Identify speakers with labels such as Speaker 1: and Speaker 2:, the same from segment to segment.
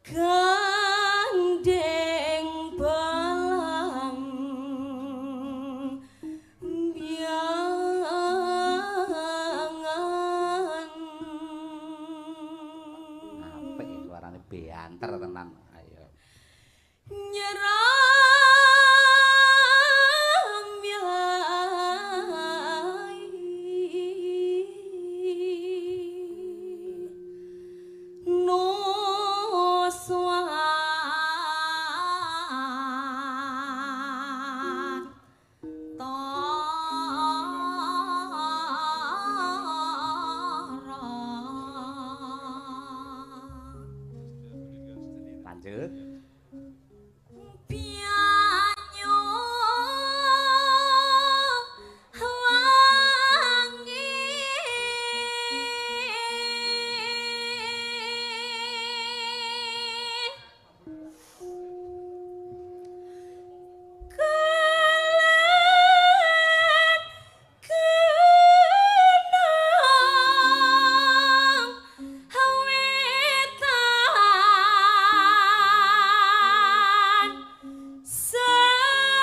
Speaker 1: gandeng balang biangan
Speaker 2: apik suarane beanter tenan ayo
Speaker 1: nyeram yai no swat
Speaker 2: lanjut
Speaker 1: pianyo wangi kelen kenang wetan segera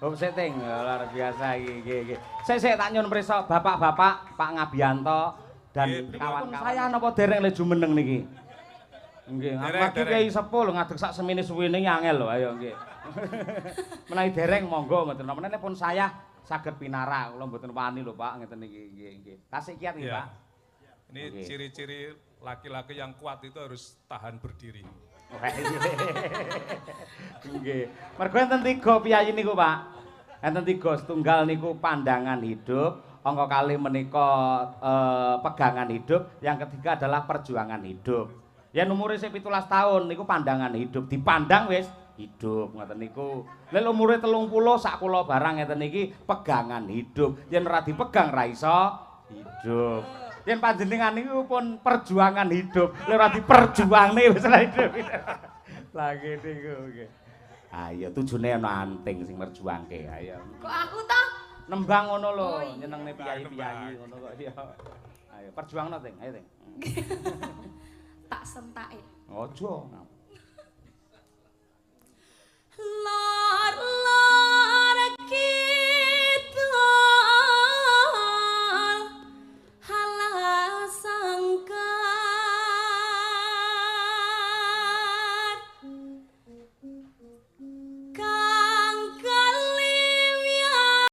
Speaker 2: Om setting luar biasa iki. Sik tak nyun prisa Bapak-bapak, Pak Ngabianto dan kawan-kawan saya napa dereng le jumeneng niki. Nggih, lagi kiai sepuh lho ngadeg sak semene suwene angel lho ayo nggih. Menawi dereng monggo mboten meneh pun saya saged pinara kula mboten wani lho Pak ngeten niki nggih. Tasik kiat nggih Pak.
Speaker 3: Ini ciri-ciri laki-laki yang kuat itu harus tahan berdiri.
Speaker 2: Nggih. Mergo enten 3 piyayi niku, Pak. Enten 3 setunggal niku pandangan hidup, angka kalih menika pegangan hidup, yang ketiga adalah perjuangan hidup. Yen umure sik 17 tahun niku pandangan hidup, dipandang wis hidup ngoten niku. Lek umure 30 sak kula barang ngeten iki pegangan hidup. Yen ora dipegang ra iso hidup. Yen panjenengan niku pun perjuangan hidup, lek ora diperjuangne wis ora hidup. Lagi niku nggih. Ayo tujune ana anting sing merjuangke. Ayo.
Speaker 1: kok aku toh
Speaker 2: Nembang ngono lho,
Speaker 1: Oh, iya.
Speaker 2: nyenengne piyayi-piyayi ngono kok iya. Ayo perjuangno Ting, ayo Ting.
Speaker 1: tak sentake
Speaker 2: Ojo.
Speaker 1: lor-lor ki